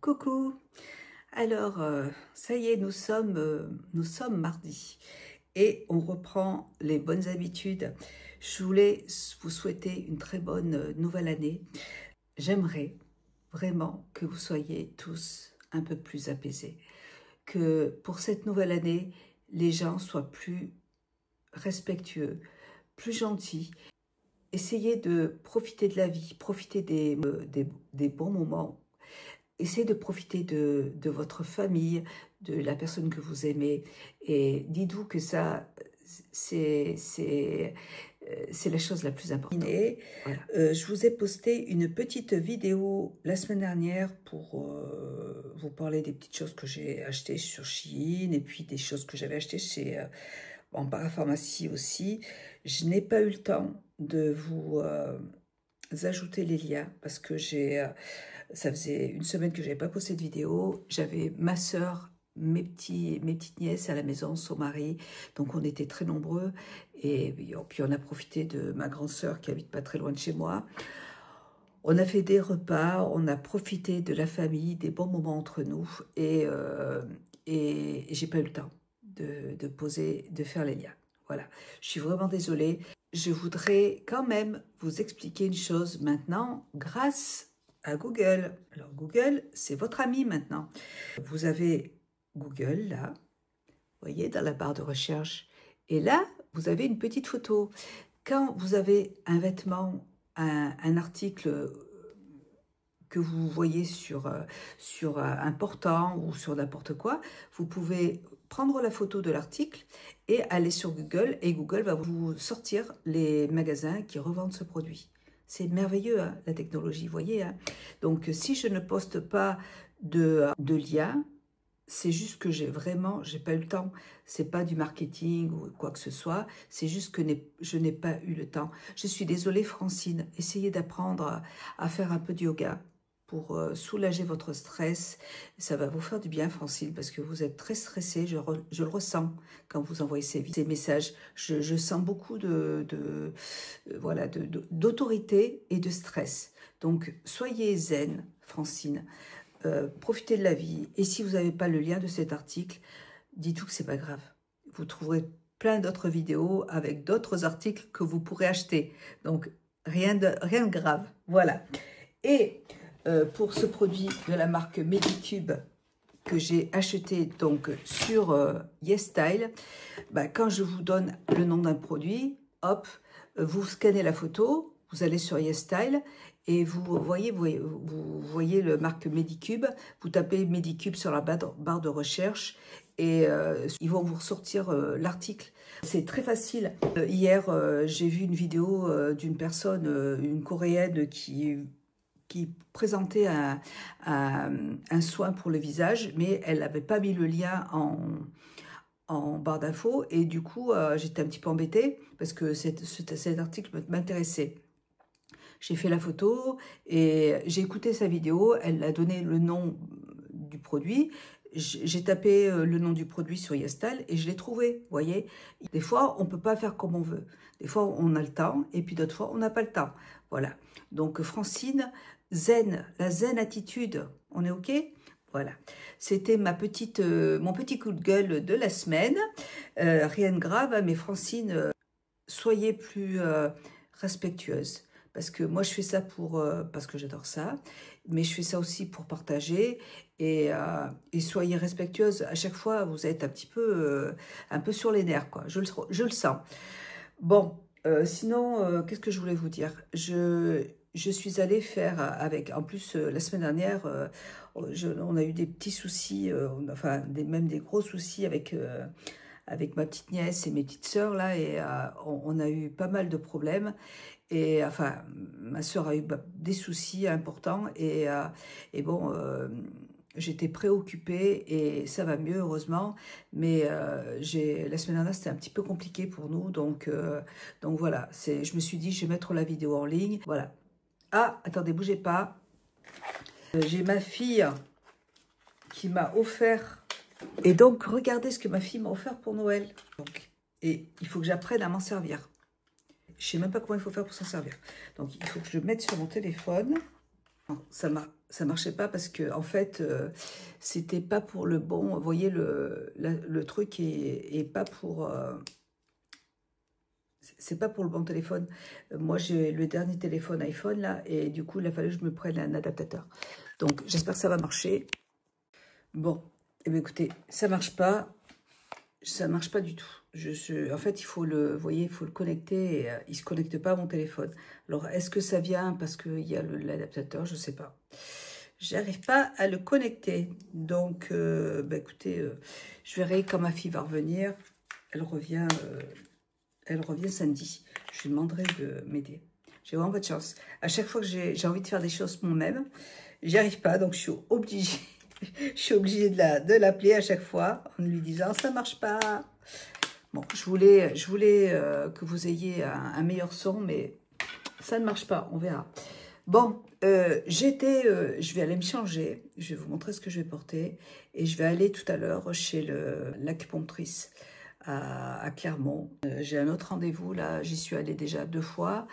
Coucou. Alors, ça y est, nous sommes mardi et on reprend les bonnes habitudes. Je voulais vous souhaiter une très bonne nouvelle année. J'aimerais vraiment que vous soyez tous un peu plus apaisés, que pour cette nouvelle année, les gens soient plus respectueux, plus gentils. Essayez de profiter de la vie, profiter des bons moments. Essayez de profiter de votre famille, de la personne que vous aimez. Et dites-vous que ça, c'est la chose la plus importante. Et voilà. Je vous ai posté une petite vidéo la semaine dernière pour vous parler des petites choses que j'ai achetées sur Shein et puis des choses que j'avais achetées chez en parapharmacie aussi. Je n'ai pas eu le temps de vous ajouter les liens parce que ça faisait une semaine que je n'avais pas posté de vidéo. J'avais ma soeur, mes petites nièces à la maison, son mari. Donc, on était très nombreux. Et puis, on a profité de ma grande sœur qui habite pas très loin de chez moi. On a fait des repas, on a profité de la famille, des bons moments entre nous. Et j'ai pas eu le temps de faire les liens. Voilà. Je suis vraiment désolée. Je voudrais quand même vous expliquer une chose maintenant grâce à Google. Alors Google, c'est votre ami maintenant. Vous avez Google là, vous voyez dans la barre de recherche. Et là, vous avez une petite photo. Quand vous avez un vêtement, un article que vous voyez sur un portant ou sur n'importe quoi, vous pouvez prendre la photo de l'article et aller sur Google et Google va vous sortir les magasins qui revendent ce produit. C'est merveilleux, hein, la technologie, vous voyez. Hein. Donc, si je ne poste pas de lien, c'est juste que j'ai pas eu le temps. C'est pas du marketing ou quoi que ce soit. C'est juste que je n'ai pas eu le temps. Je suis désolée, Francine. Essayez d'apprendre à faire un peu de yoga pour soulager votre stress. Ça va vous faire du bien, Francine, parce que vous êtes très stressée. Je le ressens quand vous envoyez ces messages. Je sens beaucoup d'autorité et de stress. Donc, soyez zen, Francine. Profitez de la vie. Et si vous n'avez pas le lien de cet article, dites-vous que c'est pas grave. Vous trouverez plein d'autres vidéos avec d'autres articles que vous pourrez acheter. Donc, rien de grave. Voilà. Et pour ce produit de la marque Medicube que j'ai acheté donc sur YesStyle, quand je vous donne le nom d'un produit, hop, vous scannez la photo, vous allez sur YesStyle et vous voyez le marque Medicube, vous tapez Medicube sur la barre de recherche et ils vont vous ressortir l'article. C'est très facile. Hier, j'ai vu une vidéo d'une personne, une Coréenne qui présentait un soin pour le visage, mais elle n'avait pas mis le lien en barre d'infos et du coup, j'étais un petit peu embêtée parce que cet article m'intéressait. J'ai fait la photo et j'ai écouté sa vidéo, elle a donné le nom du produit. J'ai tapé le nom du produit sur YesStyle et je l'ai trouvé, vous voyez. Des fois, on ne peut pas faire comme on veut. Des fois, on a le temps et puis d'autres fois, on n'a pas le temps. Voilà. Donc, Francine, zen, la zen attitude, on est OK? Voilà. C'était mon petit coup de gueule de la semaine. Rien de grave, mais Francine, soyez plus respectueuse. Parce que moi, je fais ça parce que j'adore ça. Mais je fais ça aussi pour partager. Et soyez respectueuse. À chaque fois, vous êtes un peu sur les nerfs, quoi. Je le sens. Bon, sinon, qu'est-ce que je voulais vous dire? Je suis allée faire avec... En plus, la semaine dernière, on a eu des petits soucis, même des gros soucis avec ma petite nièce et mes petites sœurs, là. Et on a eu pas mal de problèmes. Et enfin, ma sœur a eu des soucis importants et bon, j'étais préoccupée et ça va mieux, heureusement. Mais la semaine dernière, c'était un petit peu compliqué pour nous. Donc voilà, je me suis dit, je vais mettre la vidéo en ligne. Voilà. Ah, attendez, bougez pas. J'ai ma fille qui m'a offert. Et donc, regardez ce que ma fille m'a offert pour Noël. Et il faut que j'apprenne à m'en servir. Je ne sais même pas comment il faut faire pour s'en servir. Donc, il faut que je le mette sur mon téléphone. Non, ça marchait pas parce que en fait, c'était pas pour le bon. Vous voyez, le truc est pas pour... c'est pas pour le bon téléphone. Moi, j'ai le dernier téléphone iPhone, là, et du coup, il a fallu que je me prenne un adaptateur. Donc, j'espère que ça va marcher. Bon, eh bien, écoutez, ça marche pas. Ça marche pas du tout. En fait, il faut vous voyez, il faut le connecter et il se connecte pas à mon téléphone. Alors, est-ce que ça vient parce qu'il y a l'adaptateur? Je sais pas. J'arrive pas à le connecter. Donc, bah, écoutez, je verrai quand ma fille va revenir. Elle revient samedi. Je lui demanderai de m'aider. J'ai vraiment pas de chance. À chaque fois que j'ai envie de faire des choses moi-même, j'y arrive pas. Donc, je suis obligée. Je suis obligée de l'appeler à chaque fois en lui disant ça marche pas. Bon, je voulais que vous ayez un meilleur son, mais ça ne marche pas. On verra. Bon, je vais aller me changer. Je vais vous montrer ce que je vais porter et je vais aller tout à l'heure chez l'acupunctrice à Clermont. J'ai un autre rendez-vous là. J'y suis allée déjà 2 fois.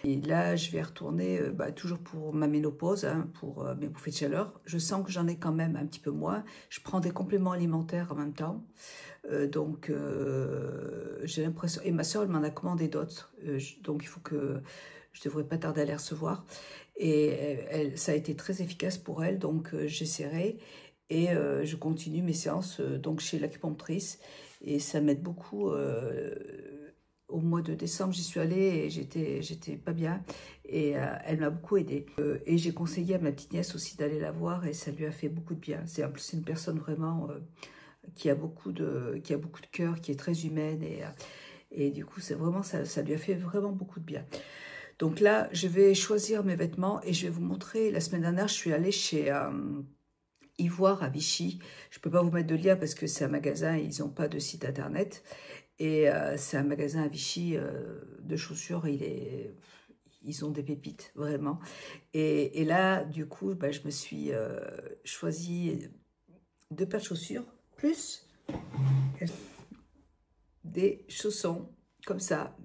Et là, je vais retourner toujours pour ma ménopause, hein, pour mes bouffées de chaleur. Je sens que j'en ai quand même un petit peu moins. Je prends des compléments alimentaires en même temps. Donc, j'ai l'impression... Et ma soeur, elle m'en a commandé d'autres. Donc, il faut que... Je ne devrais pas tarder à les recevoir. Et ça a été très efficace pour elle. Donc, j'essaierai. Et je continue mes séances donc chez l'acupunctrice. Et ça m'aide beaucoup... Au mois de décembre, j'y suis allée et j'étais pas bien. Et elle m'a beaucoup aidée. Et j'ai conseillé à ma petite nièce aussi d'aller la voir et ça lui a fait beaucoup de bien. En plus, c'est une personne vraiment qui a beaucoup de cœur, qui est très humaine. Et du coup, c'est vraiment ça lui a fait vraiment beaucoup de bien. Donc là, je vais choisir mes vêtements et je vais vous montrer. La semaine dernière, je suis allée chez Ivoire à Vichy. Je ne peux pas vous mettre de lien parce que c'est un magasin et ils n'ont pas de site internet. Et c'est un magasin à Vichy de chaussures. Ils ont des pépites, vraiment. Et là, du coup, je me suis choisi 2 paires de chaussures, plus des chaussons, comme ça.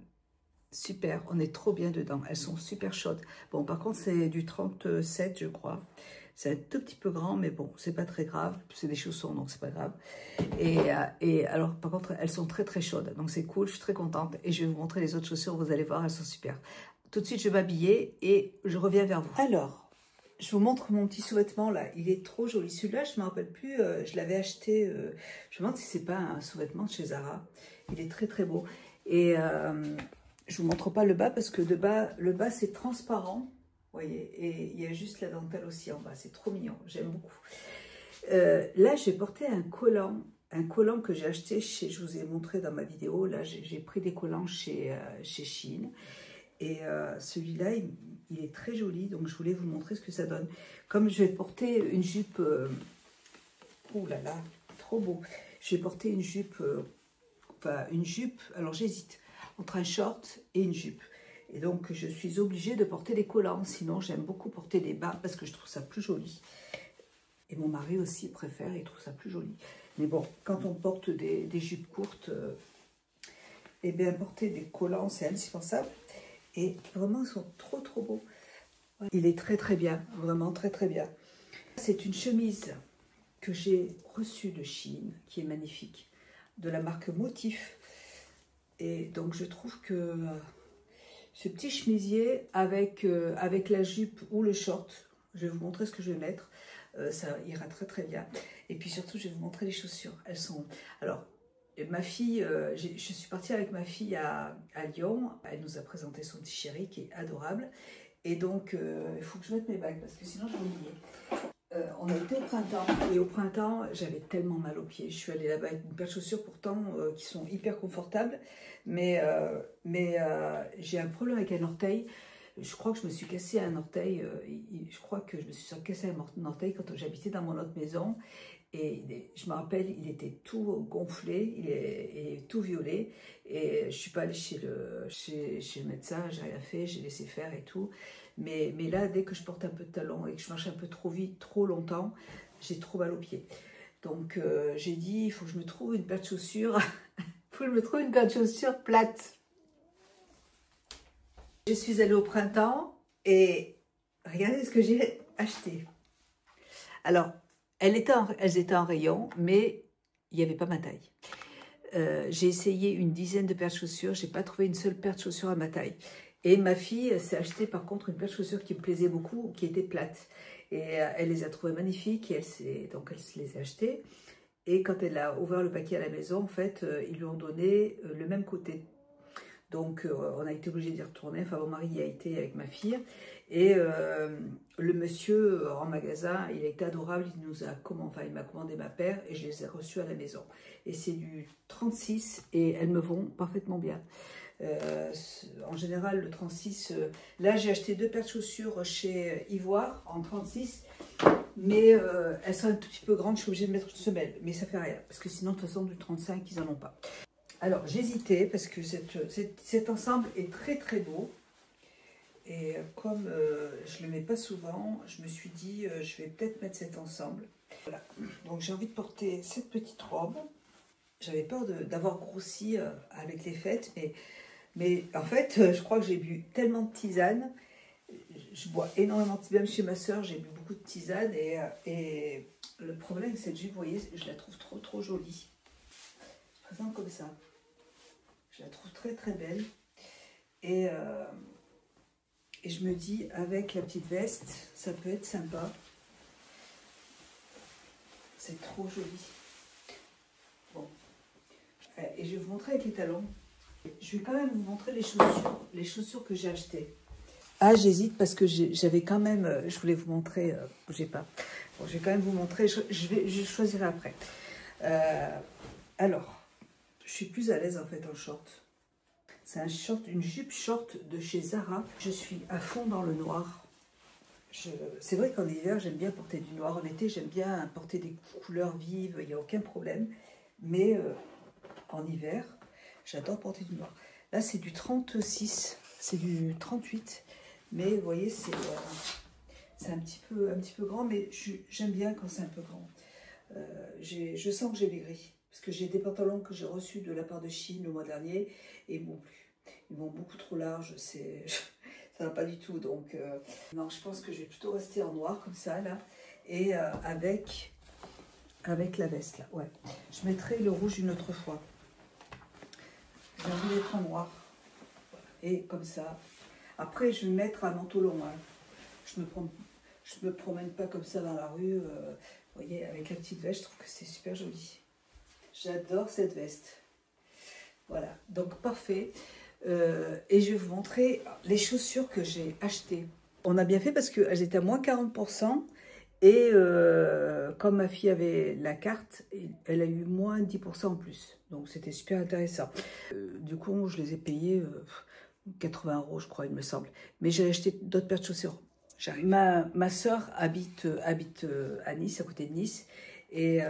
Super, on est trop bien dedans. Elles sont super chaudes. Bon, par contre, c'est du 37, je crois. C'est un tout petit peu grand, mais bon, c'est pas très grave. C'est des chaussons, donc c'est pas grave. Et alors, par contre, elles sont très très chaudes. Donc c'est cool, je suis très contente. Et je vais vous montrer les autres chaussures, vous allez voir, elles sont super. Tout de suite, je vais m'habiller et je reviens vers vous. Alors, je vous montre mon petit sous-vêtement là. Il est trop joli. Celui-là, je ne me rappelle plus, je l'avais acheté. Je me demande si c'est pas un sous-vêtement de chez Zara. Il est très très beau. Et je vous montre pas le bas parce que le bas c'est transparent. Vous voyez, et il y a juste la dentelle aussi en bas. C'est trop mignon, j'aime beaucoup. Là, j'ai porté un collant que j'ai acheté chez, je vous ai montré dans ma vidéo. Là, j'ai pris des collants chez Shein. Et celui-là, il est très joli. Donc, je voulais vous montrer ce que ça donne. Comme je vais porter une jupe... oh là là, trop beau. Je vais porter une jupe... alors j'hésite entre un short et une jupe. Et donc, je suis obligée de porter des collants. Sinon, j'aime beaucoup porter des bas parce que je trouve ça plus joli. Et mon mari aussi préfère, il trouve ça plus joli. Mais bon, quand on porte des jupes courtes, eh bien, porter des collants, c'est indispensable. Et vraiment, ils sont trop, trop beaux. Il est très, très bien. Vraiment très, très bien. C'est une chemise que j'ai reçue de Chine, qui est magnifique, de la marque Motif. Et donc, je trouve que ce petit chemisier avec la jupe ou le short, je vais vous montrer ce que je vais mettre, ça ira très très bien. Et puis surtout, je vais vous montrer les chaussures. Elles sont... Alors, ma fille, je suis partie avec ma fille à Lyon. Elle nous a présenté son petit chéri qui est adorable. Et donc, il faut que je mette mes bagues parce que sinon, je vais oublier. On a été au printemps et au printemps, j'avais tellement mal aux pieds. Je suis allée là-bas avec une paire de chaussures pourtant qui sont hyper confortables. Mais j'ai un problème avec un orteil. Je crois que je me suis cassé un orteil. Je crois que je me suis cassé un orteil quand j'habitais dans mon autre maison. Et je me rappelle, il était tout gonflé et tout violet. Et je ne suis pas allée chez le médecin, j'ai rien fait, j'ai laissé faire et tout. Mais là, dès que je porte un peu de talons et que je marche un peu trop vite, trop longtemps, j'ai trop mal aux pieds. Donc j'ai dit, il faut que je me trouve une paire de chaussures. Il faut que je me trouve une paire de chaussures plates. Je suis allée au printemps et regardez ce que j'ai acheté. Alors, elles étaient en rayon, mais il n'y avait pas ma taille. J'ai essayé une dizaine de paires de chaussures, j'ai pas trouvé une seule paire de chaussures à ma taille. Et ma fille s'est acheté par contre une paire de chaussures qui me plaisait beaucoup, qui était plate. Et elle les a trouvées magnifiques, et donc elle se les a achetées. Et quand elle a ouvert le paquet à la maison, en fait, ils lui ont donné le même côté. Donc, on a été obligé d'y retourner. Enfin, mon mari y a été avec ma fille. Et le monsieur en magasin, il a été adorable. Il m'a commandé ma paire et je les ai reçues à la maison. Et c'est du 36 et elles me vont parfaitement bien. En général, le 36, là j'ai acheté 2 paires de chaussures chez Ivoire en 36. Mais elles sont un tout petit peu grandes, je suis obligée de mettre une semelle. Mais ça fait rien, parce que sinon, de toute façon, du 35, ils n'en ont pas. Alors, j'hésitais, parce que cet ensemble est très très beau. Et comme je ne le mets pas souvent, je me suis dit, je vais peut-être mettre cet ensemble. Voilà. Donc, j'ai envie de porter cette petite robe. J'avais peur d'avoir grossi avec les fêtes, mais en fait, je crois que j'ai bu tellement de tisane. Je bois énormément de tisane, même chez ma soeur, j'ai bu beaucoup de tisane et le problème avec cette jupe, vous voyez, je la trouve trop jolie. Je présente comme ça. Je la trouve très très belle et je me dis avec la petite veste, ça peut être sympa. C'est trop joli. Bon, et je vais vous montrer avec les talons. Je vais quand même vous montrer les chaussures que j'ai achetées. Ah, j'hésite parce que j'avais quand même, je voulais vous montrer, bougez pas. Bon, je vais quand même vous montrer, je choisirai après. Alors, je suis plus à l'aise en fait en short. C'est un short, une jupe short de chez Zara. Je suis à fond dans le noir. C'est vrai qu'en hiver, j'aime bien porter du noir. En été, j'aime bien porter des couleurs vives, il n'y a aucun problème. Mais en hiver, j'adore porter du noir. Là, c'est du 36, c'est du 38. Mais vous voyez, c'est un petit peu grand, mais j'aime bien quand c'est un peu grand. Je sens que j'ai maigri, parce que j'ai des pantalons que j'ai reçus de la part de Chine le mois dernier, et ils m'ont plus. Ils vont beaucoup trop large, ça va pas du tout. Donc, non, je pense que je vais plutôt rester en noir, comme ça, là, et avec la veste, là, ouais. Je mettrai le rouge une autre fois. J'ai envie d'être en noir, et comme ça. Après, je vais mettre un manteau long. Hein. Je me promène pas comme ça dans la rue. Vous voyez, avec la petite veste, je trouve que c'est super joli. J'adore cette veste. Voilà, donc parfait. Et je vais vous montrer les chaussures que j'ai achetées. On a bien fait parce qu'elles étaient à moins 40%. Et comme ma fille avait la carte, elle a eu moins 10% en plus. Donc c'était super intéressant. Du coup, je les ai payées 80 €, je crois, il me semble. Mais j'ai acheté d'autres paires de chaussures. Ma soeur habite à Nice, à côté de Nice. Et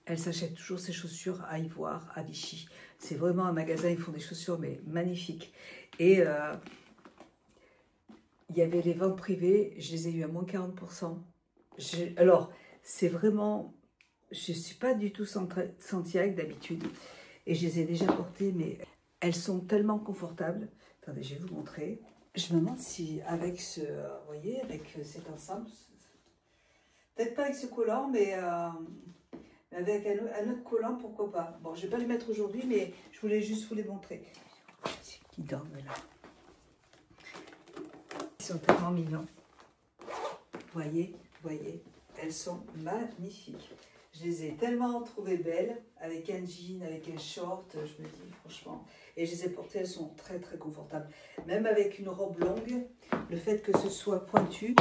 elle s'achète toujours ses chaussures à Ivoire, à Vichy. C'est vraiment un magasin, ils font des chaussures, mais magnifiques. Et il y avait les ventes privées, je les ai eues à moins 40%. Alors, c'est vraiment... Je ne suis pas du tout Santiago d'habitude. Et je les ai déjà portées, mais elles sont tellement confortables. Attendez, je vais vous montrer. Je me demande si avec ce... Vous voyez, avec cet ensemble... Peut-être pas avec ce collant, mais... avec un autre collant, pourquoi pas. Bon, je ne vais pas les mettre aujourd'hui, mais je voulais juste vous les montrer. C'est qui dorment là. Ils sont tellement mignons. Voyez, elles sont magnifiques. Je les ai tellement trouvées belles, avec un jean, avec un short, je me dis franchement. Et je les ai portées, elles sont très très confortables. Même avec une robe longue, le fait que ce soit pointu,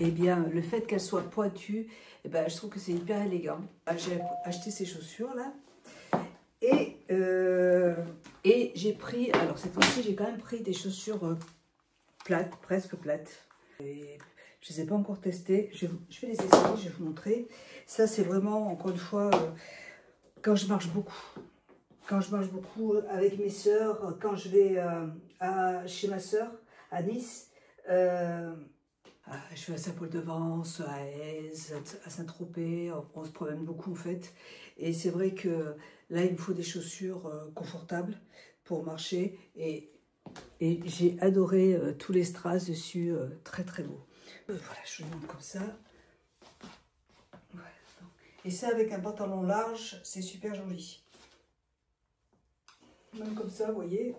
eh bien, le fait qu'elle soit pointue, eh ben, je trouve que c'est hyper élégant. J'ai acheté ces chaussures là. Et j'ai pris, alors cette fois-ci, j'ai quand même pris des chaussures plates, presque plates. Et je ne les ai pas encore testées. Je vais les essayer, je vais vous montrer. Ça, c'est vraiment, encore une fois, quand je marche beaucoup. Quand je marche beaucoup avec mes sœurs, quand je vais chez ma sœur à Nice, je vais à Saint-Paul-de-Vence, à Aise, à Saint-Tropez, on se promène beaucoup en fait. Et c'est vrai que là, il me faut des chaussures confortables pour marcher. Et j'ai adoré tous les strass dessus, très très beau. Voilà, je le montre comme ça. Voilà. Et ça, avec un pantalon large, c'est super joli. Même comme ça, vous voyez.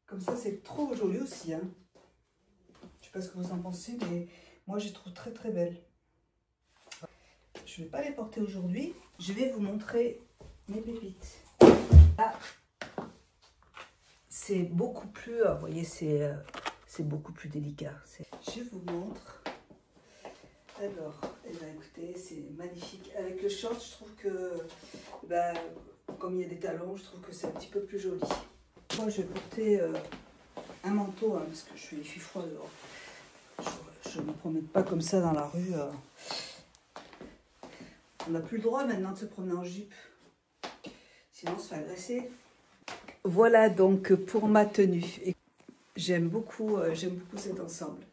Comme ça, c'est trop joli aussi. Hein. Je sais pas ce que vous en pensez, mais moi, je les trouve très très belles. Je ne vais pas les porter aujourd'hui. Je vais vous montrer mes pépites. Là, c'est beaucoup plus, vous voyez, c'est beaucoup plus délicat. Je vous montre. Alors, eh ben, écoutez, c'est magnifique. Avec le short, je trouve que, ben, comme il y a des talons, je trouve que c'est un petit peu plus joli. Moi, je vais porter un manteau, hein, parce que il fait froid dehors. Je ne me promène pas comme ça dans la rue. On n'a plus le droit maintenant de se promener en jupe. Sinon, on se fait agresser. Voilà donc pour ma tenue. J'aime beaucoup cet ensemble.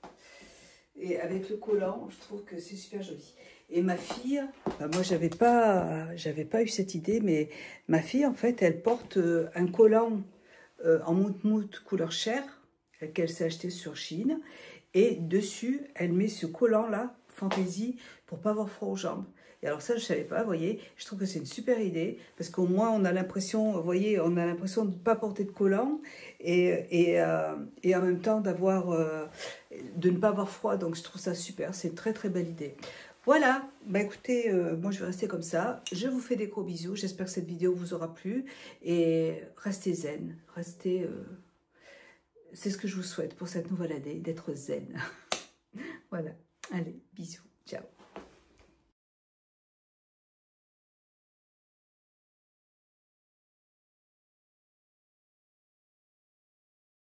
Et avec le collant, je trouve que c'est super joli. Et ma fille, ben moi j'avais pas eu cette idée, mais ma fille en fait, elle porte un collant en mout-mout couleur chair, qu'elle s'est acheté sur Shein. Et dessus, elle met ce collant là, fantaisie, pour pas avoir froid aux jambes. Et alors ça, je ne savais pas, vous voyez, je trouve que c'est une super idée, parce qu'au moins, on a l'impression, vous voyez, on a l'impression de ne pas porter de collant, et en même temps, de ne pas avoir froid, donc je trouve ça super, c'est une très très belle idée. Voilà, bah écoutez, moi je vais rester comme ça, je vous fais des gros bisous, j'espère que cette vidéo vous aura plu, et restez zen, c'est ce que je vous souhaite pour cette nouvelle année, d'être zen. Voilà, allez, bisous, ciao.